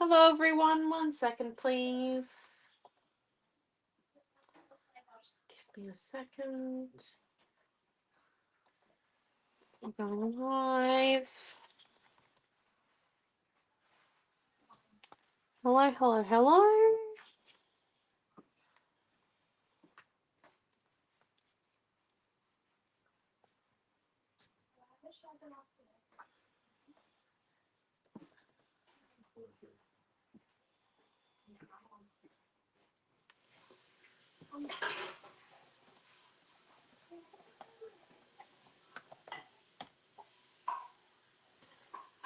Hello everyone, 1 second please. Just give me a second. I'm going live. Hello, hello, hello.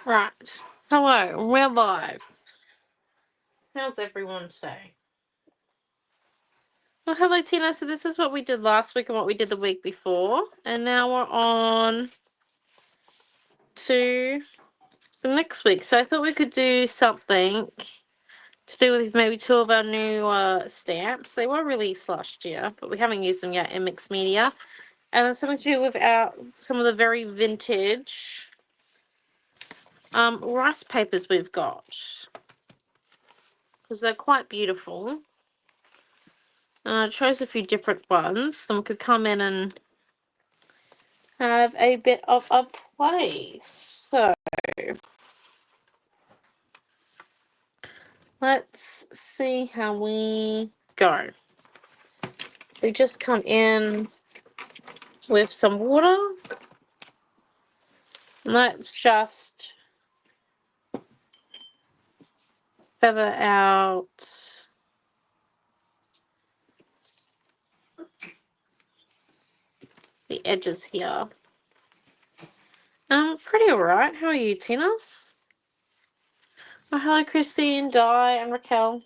Right. Hello, we're live. How's everyone today? Well, hello Tina. So this is what we did last week and what we did the week before. And now we're on to the next week. So I thought we could do something to do with maybe 2 of our new stamps. They were released last year, but we haven't used them yet in mixed media. And then something to do with some of the very vintage rice papers we've got, because they're quite beautiful. And I chose a few different ones. Then we could come in and have a bit of a play. So let's see how we go. We just come in with some water. Let's just feather out the edges here. Pretty alright. How are you, Tina? Oh, hello, Christine, Di, and Raquel.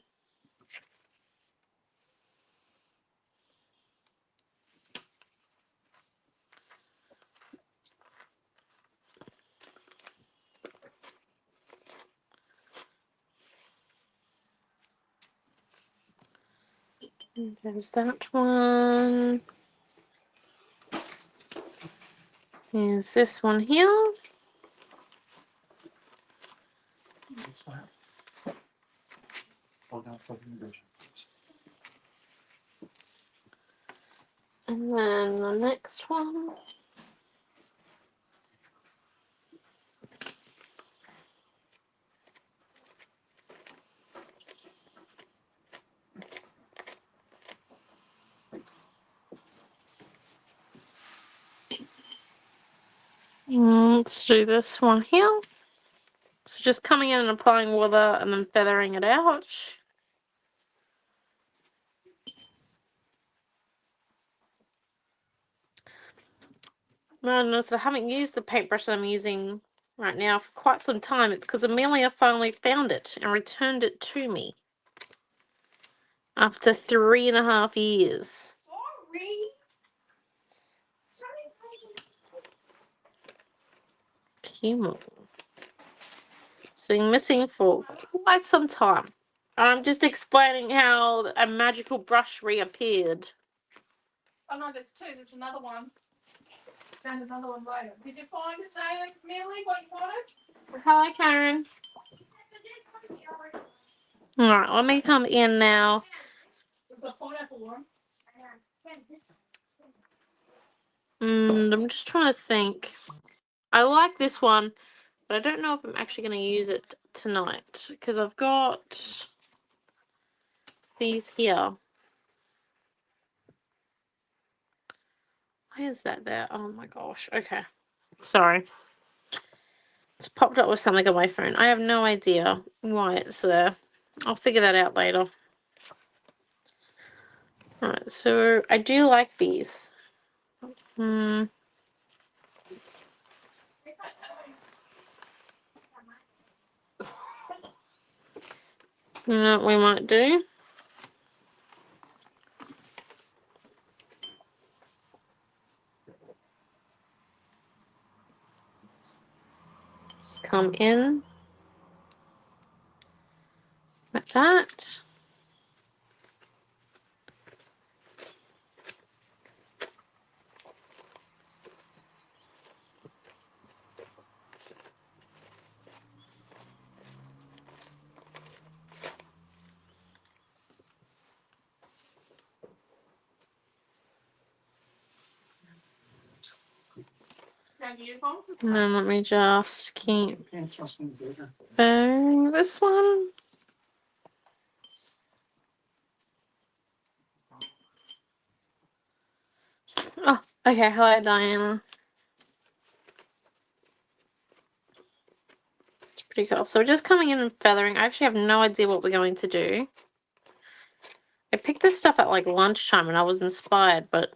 There's that one. There's this one here. And then the next one. Let's do this one here. So just coming in and applying water and then feathering it out. Now notice that I haven't used the paintbrush that I'm using right now for quite some time. It's because Amelia finally found it and returned it to me after 3.5 years. Cumul. It's been missing for quite some time. I'm just explaining how a magical brush reappeared. Oh no, there's 2. There's another one. Found another one later. Did you find it, Millie? What you wanted? Hello, Karen. Alright, let me come in now. We've got pineapple one. I'm just trying to think. I like this one, but I don't know if I'm actually going to use it tonight because I've got these here. Why is that there? Oh my gosh. Okay. Sorry. It's popped up with something on my phone. I have no idea why it's there. I'll figure that out later. Alright, so I do like these. You know what we might do? Just come in like that. Okay, beautiful. And then let me just keep feathering this one. Oh, okay. Hello, Diana. It's pretty cool. So we're just coming in and feathering. I actually have no idea what we're going to do. I picked this stuff at like lunchtime and I was inspired, but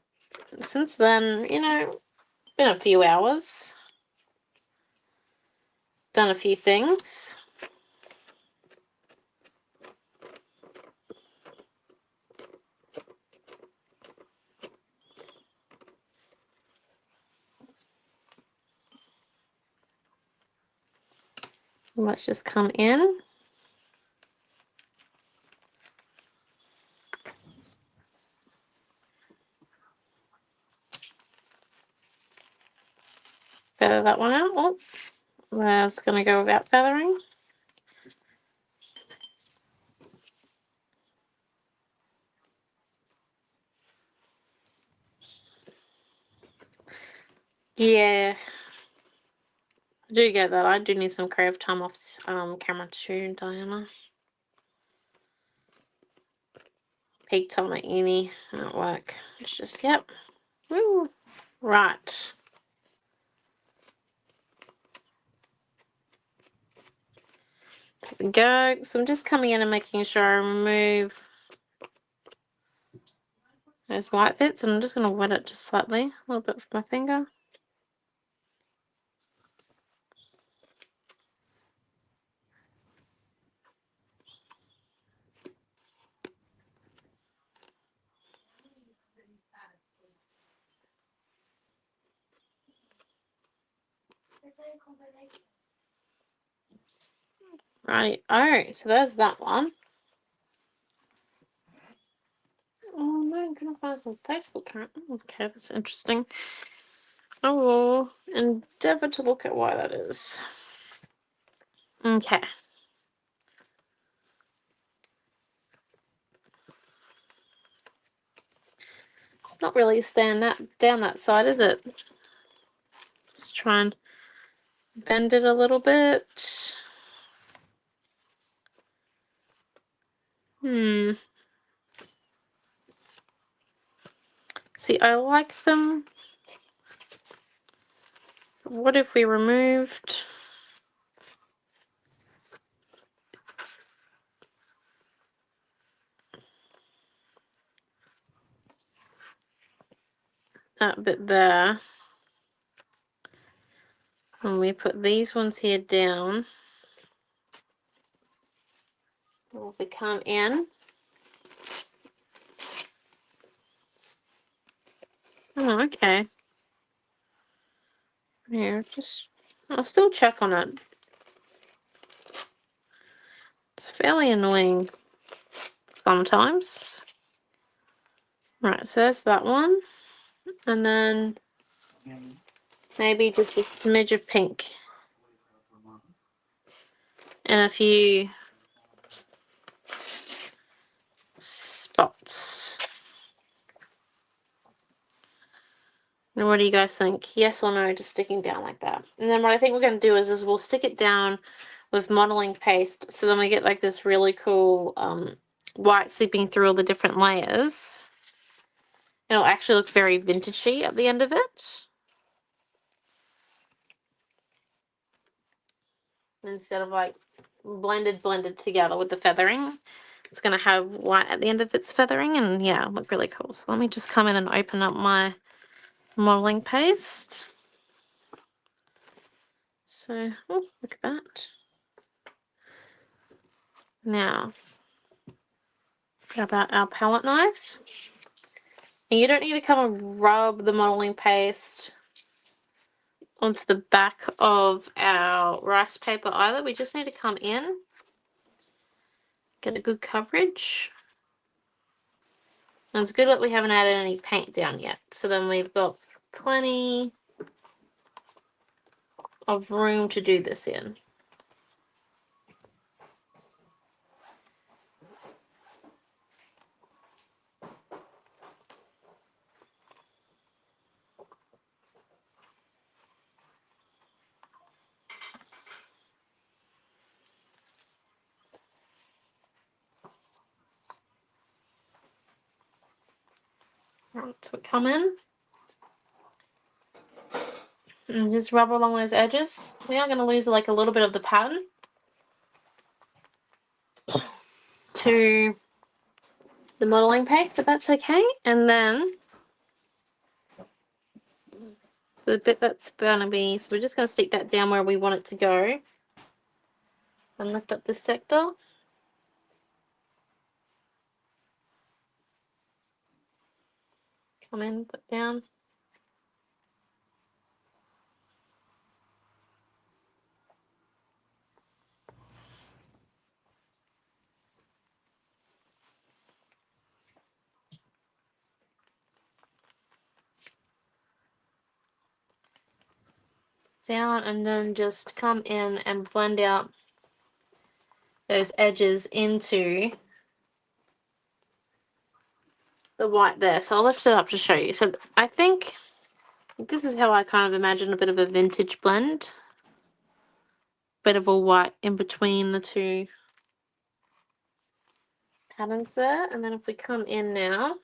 since then, you know, been a few hours. Done a few things. Let's just come in. Feather that one out. Oh, that's going to go without feathering. Yeah, I do get that. I do need some creative time off camera too, Diana. Peak time at uni and at work. It's just, yep. Woo. Right. There we go. So I'm just coming in and making sure I remove those white bits, and I'm just going to wet it just slightly, a little bit with my finger. Right. Alright, so there's that one. Oh no, I'm gonna find some Facebook current. Okay, that's interesting. I will endeavour to look at why that is. Okay. It's not really staying down that side, is it? Let's try and bend it a little bit. See, I like them. What if we removed that bit there? And we put these ones here down. Will we come in? Oh, okay. Yeah, I'll still check on it. It's fairly annoying sometimes. Right, so there's that one. And then maybe just a smidge of pink. And a few spots. And what do you guys think? Yes or no to sticking down like that? And then what I think we're going to do is we'll stick it down with modeling paste, so then we get like this really cool white seeping through all the different layers. It'll actually look very vintagey at the end of it, instead of like blended together with the feathering. It's going to have white at the end of its feathering, and yeah, look really cool. So let me just come in and open up my modeling paste. So, oh, look at that. Now, grab out our palette knife. And you don't need to come and rub the modeling paste onto the back of our rice paper either. We just need to come in, get a good coverage. And it's good that we haven't added any paint down yet. So then we've got plenty of room to do this in. Right, so we come in and just rub along those edges. We are going to lose like a little bit of the pattern to the modeling paste, but that's okay. And then the bit that's going to be, so we're just going to stick that down where we want it to go and lift up this sector. Come in, put down. Down, and then just come in and blend out those edges into the white there. So I'll lift it up to show you. So I think this is how I kind of imagine a bit of a vintage blend. Bit of a white in between the two patterns there. And then if we come in now,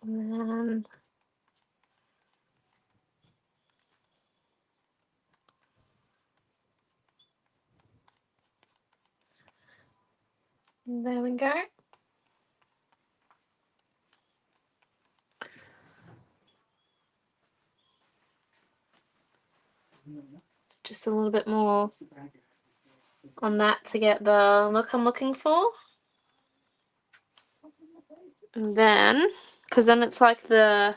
and then there we go. It's just a little bit more on that to get the look I'm looking for. And then, because then it's like the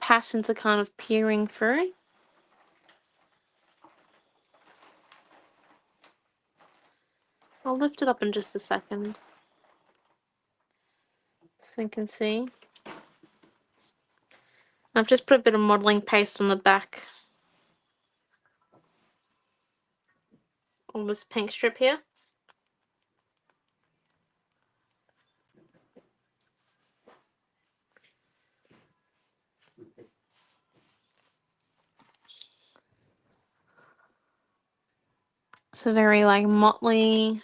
patterns are kind of peering through. I'll lift it up in just a second so you can see. I've just put a bit of modeling paste on the back on this pink strip here. It's a very like motley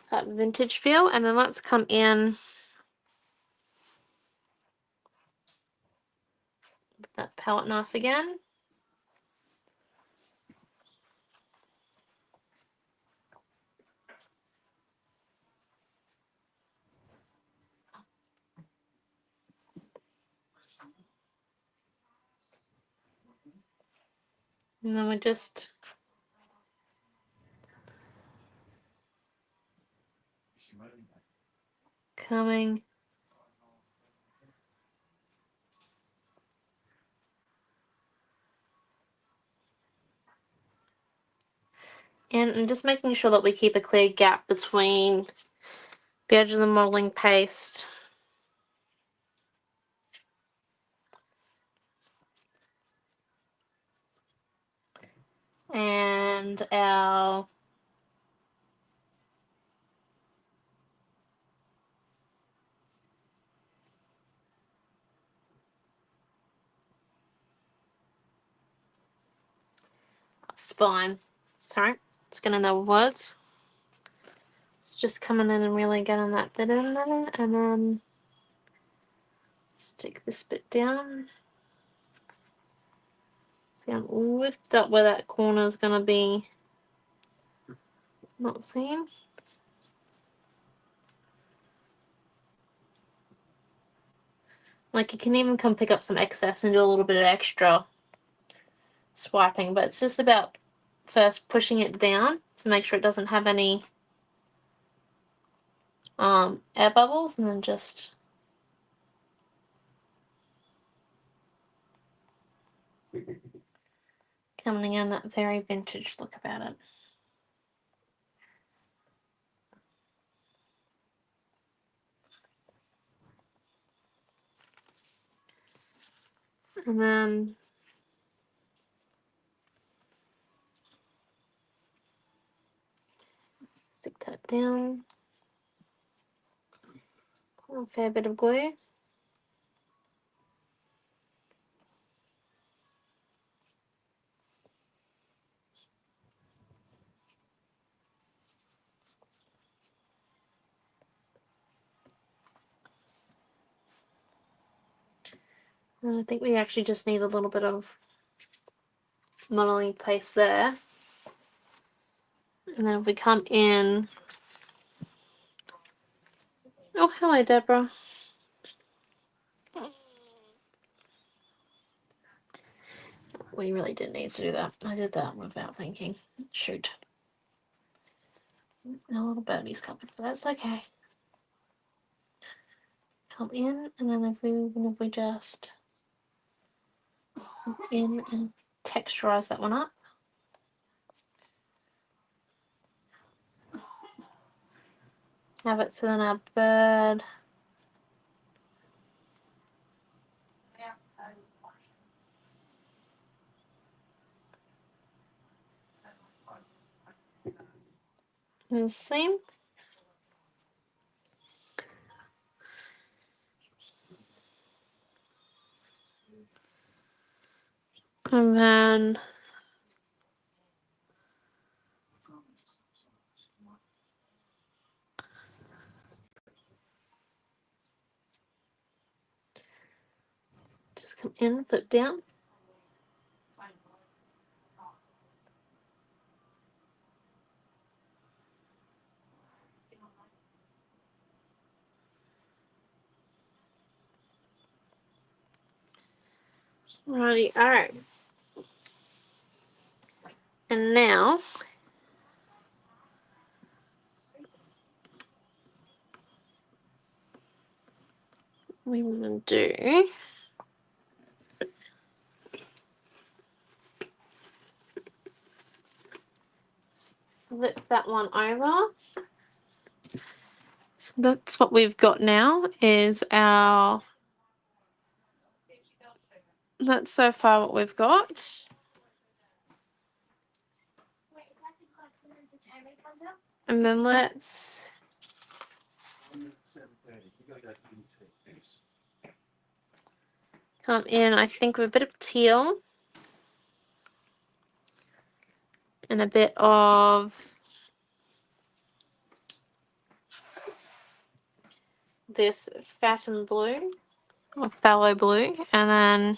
type vintage feel. And then let's come in with that palette knife again. And then we're just coming in and just making sure that we keep a clear gap between the edge of the modeling paste and our spine. Sorry, just getting the words. It's just coming in and really getting that bit in there, and then stick this bit down. So I'm gonna lift up where that corner is gonna be not seen. Like, you can even come pick up some excess and do a little bit of extra swiping, but it's just about first pushing it down to make sure it doesn't have any air bubbles, and then just coming in that very vintage look about it. And then stick that down. A fair bit of glue. And I think we actually just need a little bit of modeling paste there. And then if we come in... Oh, hello, Deborah. We really didn't need to do that. I did that without thinking. Shoot. A little birdie's coming, but that's okay. Come in, and then if we just in and texturize that one up. Have it so then our bird is the same. And then just come in, flip down. Righty, alright. And now we want to do flip that one over. So that's what we've got now, is our... That's so far what we've got. And then let's come in, I think, with a bit of teal and a bit of this Fathom blue or phthalo blue, and then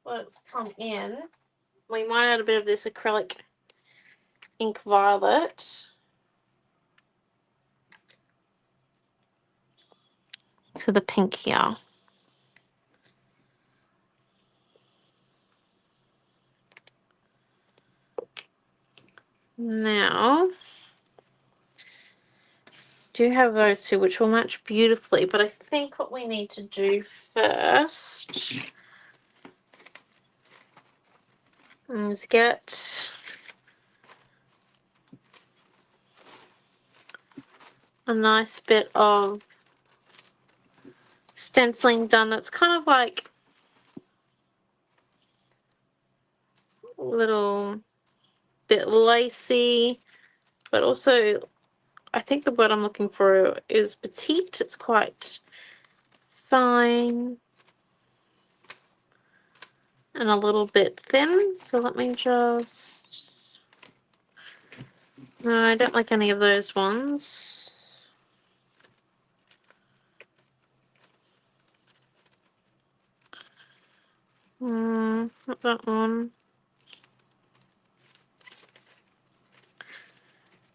let's come in. We might add a bit of this acrylic ink violet to the pink here. Now, do have those two, which will match beautifully, but I think what we need to do first is get a nice bit of stenciling done that's kind of like a little bit lacy, but also I think the word I'm looking for is petite. It's quite fine and a little bit thin. So let me just... No, I don't like any of those ones. Not that one.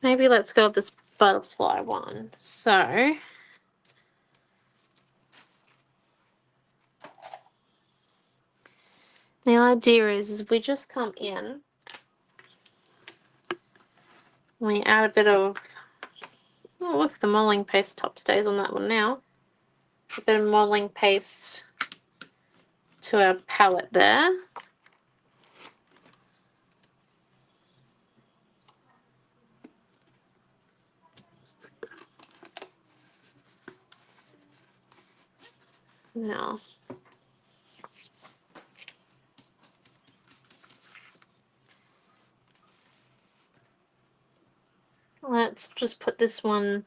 Maybe let's go with this butterfly one. So The idea is we just come in, we add a bit of, oh look, the modeling paste top stays on that one now. A bit of modeling paste to our palette there. Now, let's just put this one,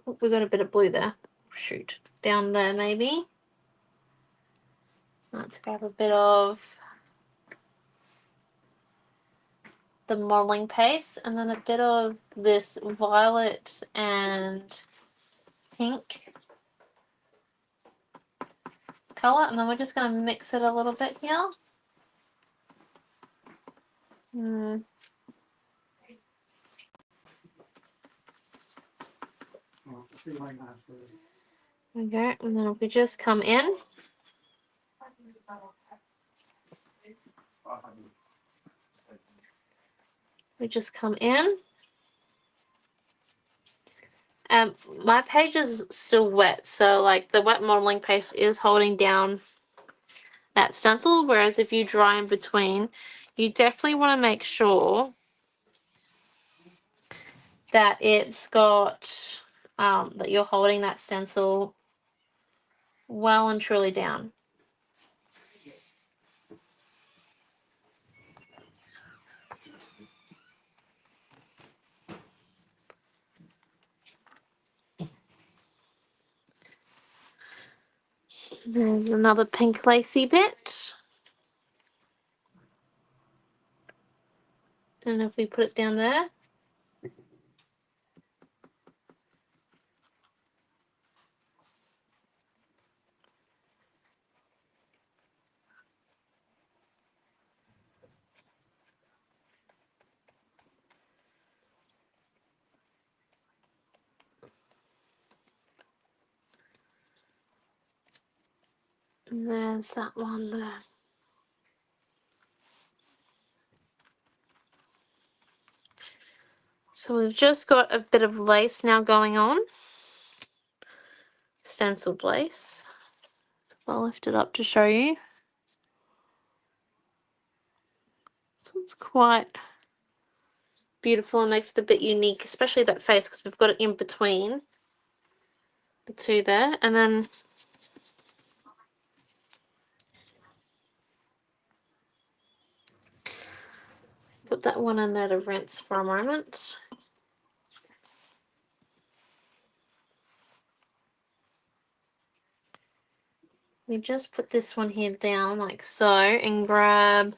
oh, we got a bit of blue there, shoot, down there maybe. Let's grab a bit of the modeling paste and then a bit of this violet and pink color, and then we're just going to mix it a little bit here. Okay, and then if we just come in, my page is still wet, so like the wet modeling paste is holding down that stencil, whereas if you dry in between, you definitely want to make sure that it's got, that you're holding that stencil well and truly down. There's another pink lacy bit. And if we put it down there, and there's that one there. So we've just got a bit of lace now going on. Stenciled lace. So I'll lift it up to show you. So it's quite beautiful and makes it a bit unique, especially that face, because we've got it in between the two there. And then put that one in there to rinse for a moment. We just put this one here down like so and grab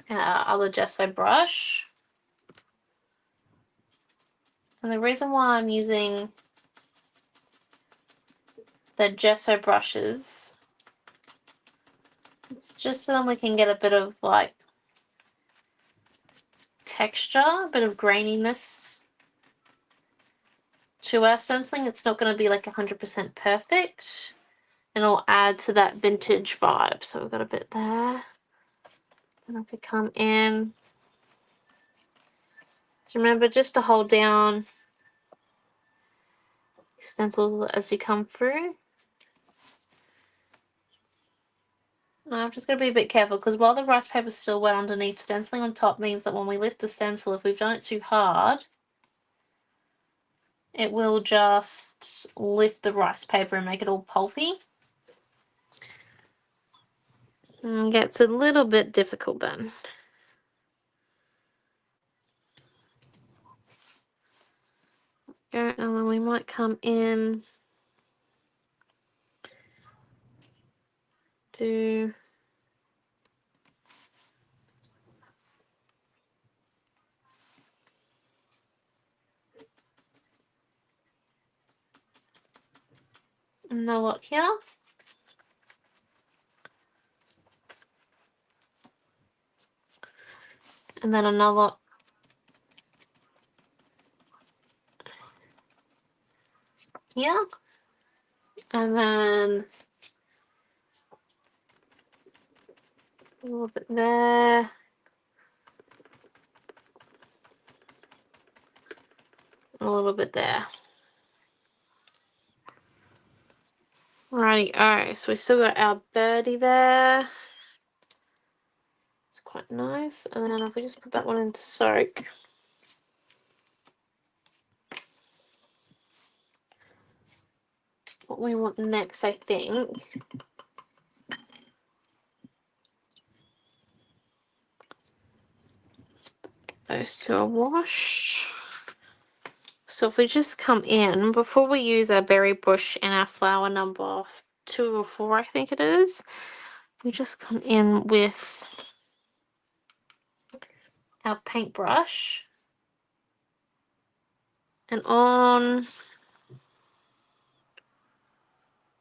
our other gesso brush. And the reason why I'm using the gesso brushes, it's just so that we can get a bit of like texture, a bit of graininess to our stenciling. It's not going to be like 100% perfect, and it'll add to that vintage vibe. So we've got a bit there. And I could come in. So remember just to hold down stencils as you come through. And I'm just going to be a bit careful because while the rice paper is still wet underneath, stenciling on top means that when we lift the stencil, if we've done it too hard, it will just lift the rice paper and make it all pulpy. And it gets a little bit difficult then. And then we might come in, do another lot here. And then another lot here. And then A little bit there. A little bit there. Alrighty, alright, so we still got our birdie there. It's quite nice. And then if we just put that one into soak. What we want next, I think, those two are washed. So if we just come in, before we use our berry bush and our flower number 2 or 4, I think it is, we just come in with our paintbrush. And on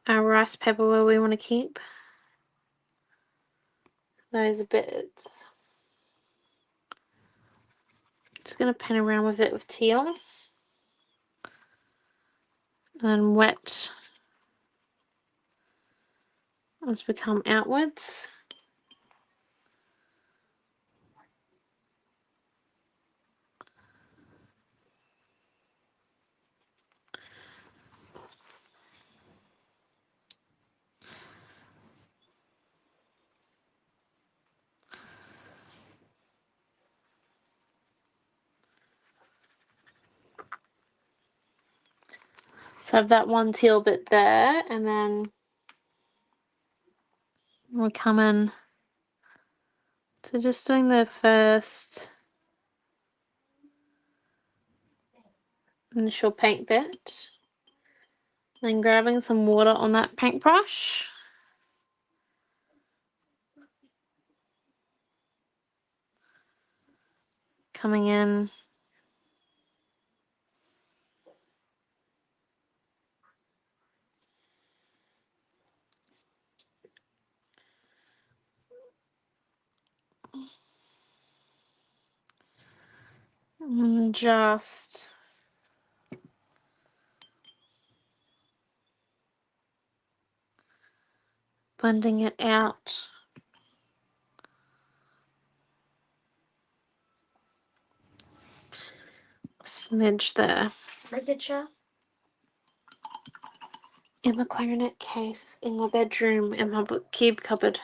our rice paper where we want to keep those bits. Just going to paint around with it with teal. And wet as we come outwards. So I have that one teal bit there, and then we're coming to just doing the first initial paint bit, then grabbing some water on that paintbrush, coming in and just blending it out. Smidge there. Literature. In my clarinet case, in my bedroom, in my book cube cupboard.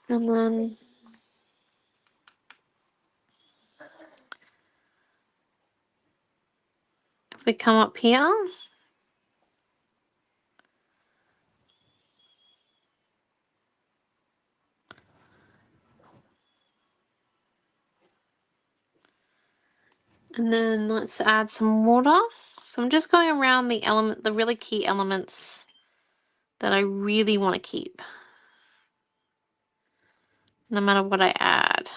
And then if we come up here, and then let's add some water. So I'm just going around the really key elements that I really want to keep, no matter what I add.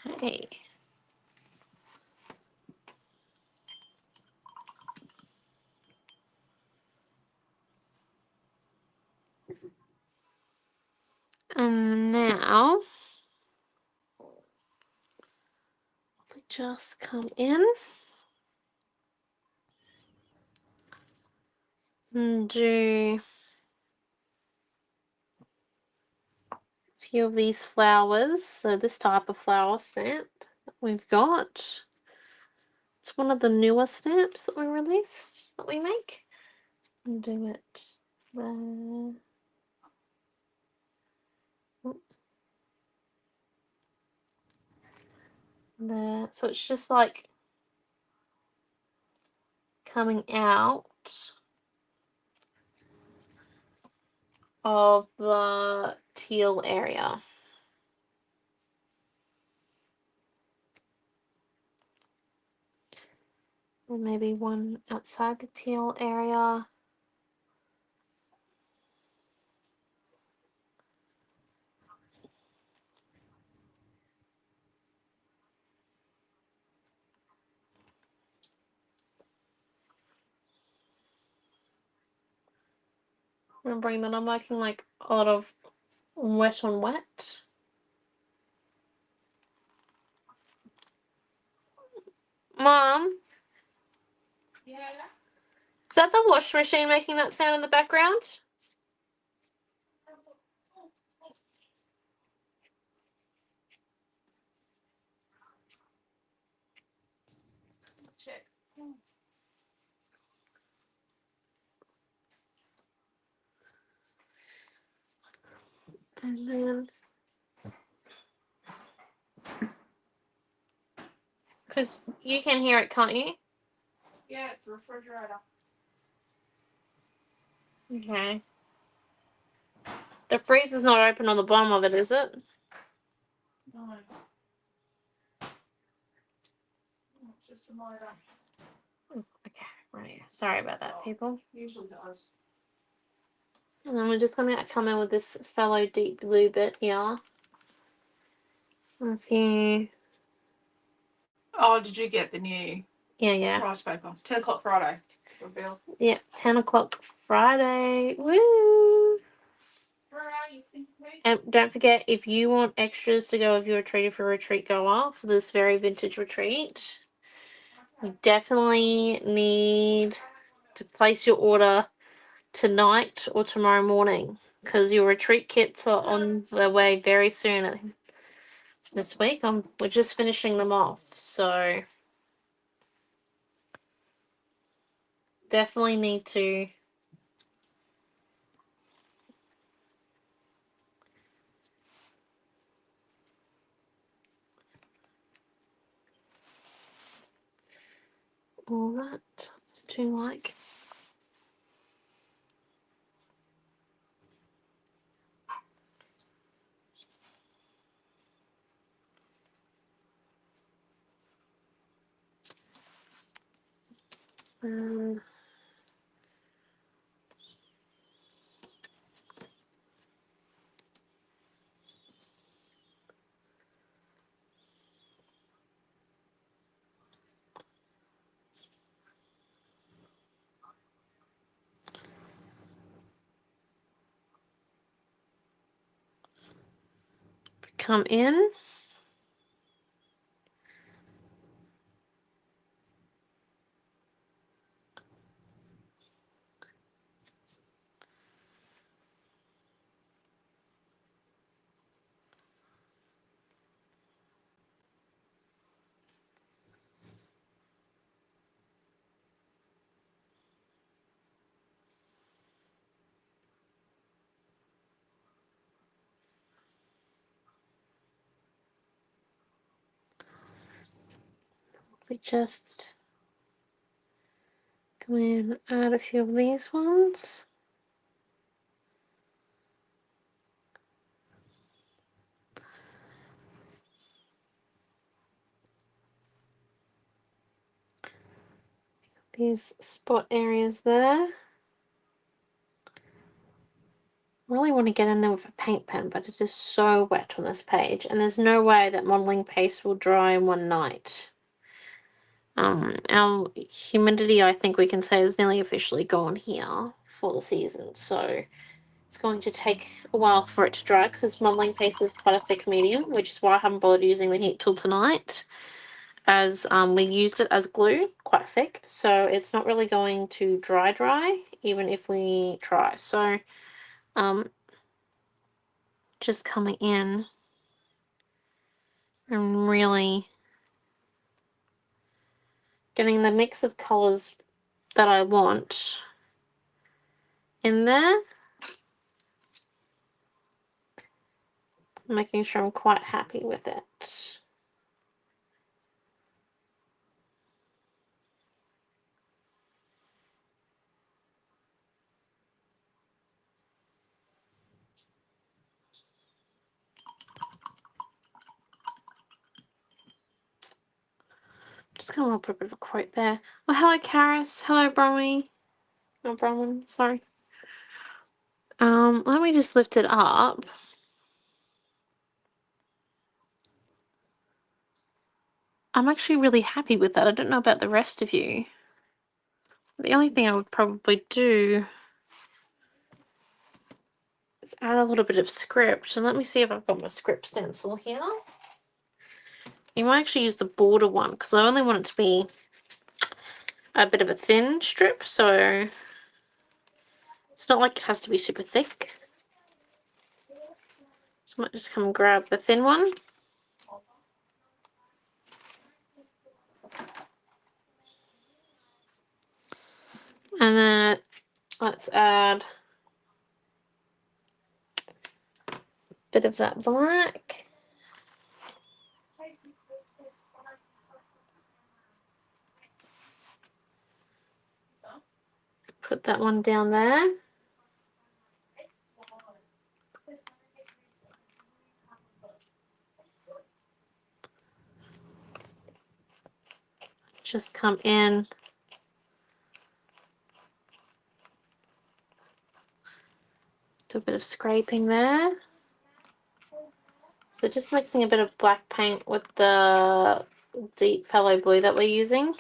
Okay. And now we just come in and do a few of these flowers. So this type of flower stamp that we've got. It's one of the newer stamps that we released, that we make. And do it there. There. So it's just like coming out of the teal area. Or maybe one outside the teal area. Remembering that I'm liking like a lot of wet on wet. Mom, Yeah. is that the washing machine making that sound in the background? Check. And then, because you can hear it, can't you? Yeah, it's a refrigerator. Okay. The freezer's not open on the bottom of it, is it? No. It's just a motor. Okay, right. Sorry about that, people. Usually does. And then we're just going to come in with this fellow deep blue bit here. A few. Oh, did you get the new Yeah. rice paper? 10 o'clock Friday. Reveal. Yep, 10 o'clock Friday. Woo! Where are you, Cindy? And don't forget, if you want extras to go with your retreat if a retreat goer for this very vintage retreat, you definitely need to place your order tonight or tomorrow morning because your retreat kits are on their way very soon this week. We're just finishing them off, so definitely need to all that to like. Um, come in. We just come in, add a few of these ones. These spot areas there. I really want to get in there with a paint pen, but it is so wet on this page, and there's no way that modeling paste will dry in one night. Our humidity, I think we can say, is nearly officially gone here for the season, so it's going to take a while for it to dry because modeling paste is quite a thick medium, which is why I haven't bothered using the heat tool tonight, as we used it as glue, quite thick, so it's not really going to dry even if we try. So just coming in and really getting the mix of colors that I want in there, making sure I'm quite happy with it. Just gonna put a bit of a quote there. Oh, hello, Karis. Hello, Brommy. Oh, Bronwyn, sorry. Let me just lift it up. I'm actually really happy with that. I don't know about the rest of you. The only thing I would probably do Let's add a little bit of script, and let me see if I've got my script stencil here. You might actually use the border one because I only want it to be a bit of a thin strip, so it's not like it has to be super thick. So I might just come and grab the thin one. And then let's add a bit of that black. Put that one down there. Just come in. Do a bit of scraping there. So just mixing a bit of black paint with the deep phthalo blue that we're using.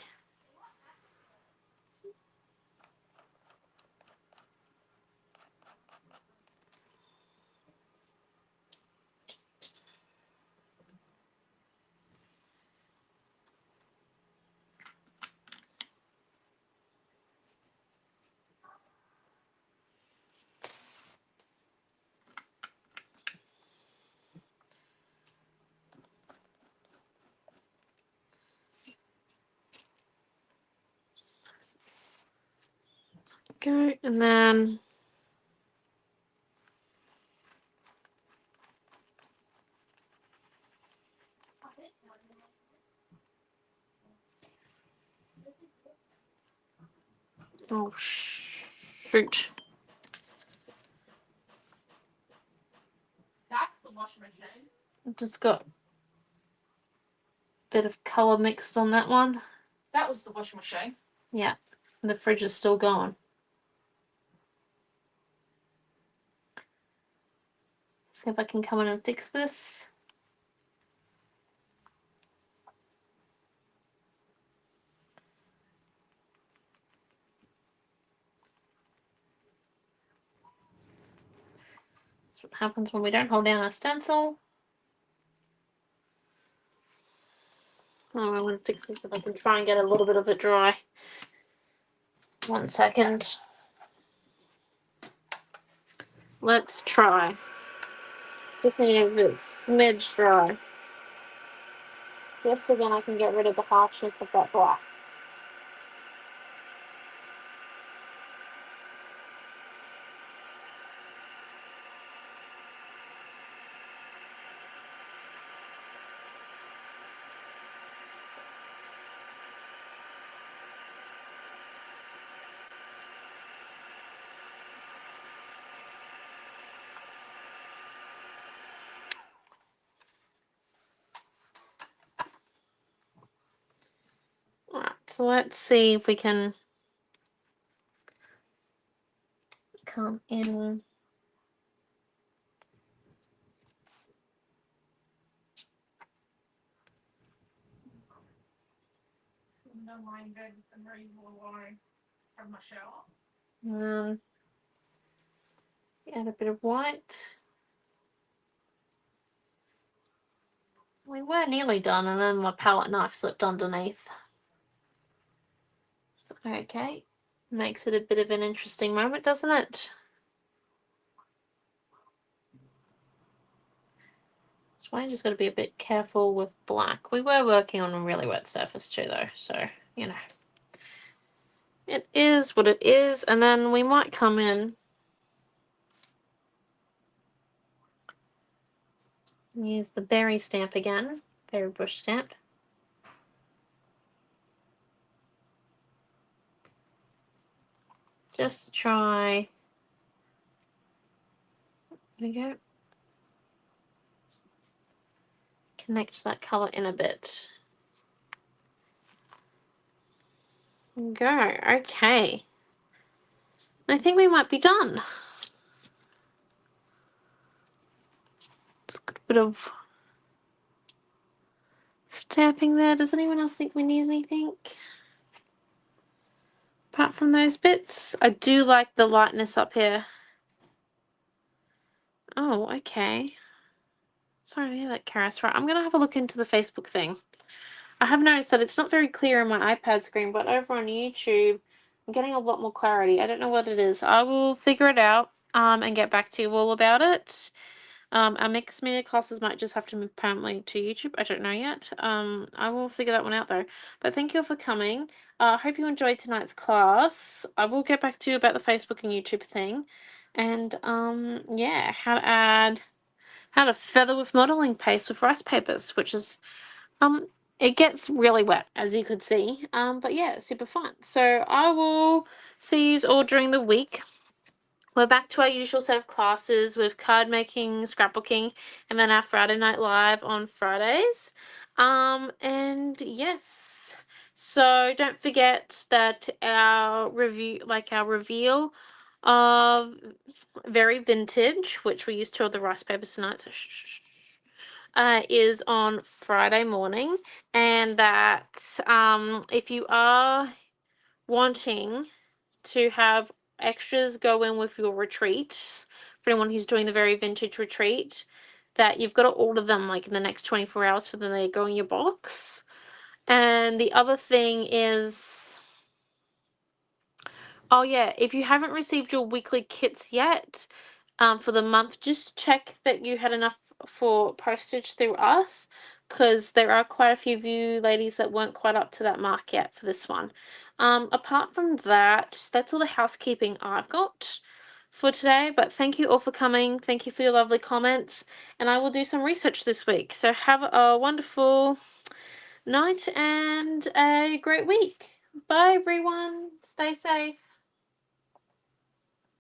Go, and then oh shoot. That's the washing machine. I've just got a bit of colour mixed on that one. That was the washing machine. Yeah, the fridge is still going. See if I can come in and fix this. That's what happens when we don't hold down our stencil. Oh, I want to fix this if I can try and get a little bit of it dry. 1 second. Let's try. Just need a bit smidge dry. Just so then I can get rid of the harshness of that black. Alright, so let's see if we can come in. No mind good and ready while I have my shower. Add a bit of white. We were nearly done, and then my palette knife slipped underneath. Okay, makes it a bit of an interesting moment, doesn't it? So I just got to be a bit careful with black. We were working on a really wet surface too, though, so you know, it is what it is. And then we might come in and use the berry stamp again, berry bush stamp. Just to try. There we go. Connect that colour in a bit. Go. Okay. I think we might be done. Just got a bit of stamping there. Does anyone else think we need anything? Apart from those bits, I do like the lightness up here. Oh, okay. Sorry to hear that, Karis. Right, I'm going to have a look into the Facebook thing. I have noticed that it's not very clear on my iPad screen, but over on YouTube, I'm getting a lot more clarity. I don't know what it is. I will figure it out and get back to you all about it. Our mixed media classes might just have to move permanently to YouTube. I don't know yet. I will figure that one out though. But thank you all for coming. I hope you enjoyed tonight's class. I will get back to you about the Facebook and YouTube thing. And yeah, how to feather with modeling paste with rice papers, which is it gets really wet, as you could see. But yeah, super fun. So I will see you all during the week. We're back to our usual set of classes with card making, scrapbooking, and then our Friday Night Live on Fridays. And yes, so don't forget that our reveal of Very Vintage, which we used to all the rice papers tonight, so is on Friday morning, and that if you are wanting to have extras go in with your retreat, for anyone who's doing the Very Vintage retreat, that you've got to order them like in the next 24 hours for them to go in your box. And the other thing is, oh yeah, if you haven't received your weekly kits yet for the month, just check that you had enough for postage through us, because there are quite a few of you ladies that weren't quite up to that mark yet for this one. Apart from that, that's all the housekeeping I've got for today, but thank you all for coming. Thank you for your lovely comments, and I will do some research this week. So have a wonderful night and a great week. Bye everyone. Stay safe.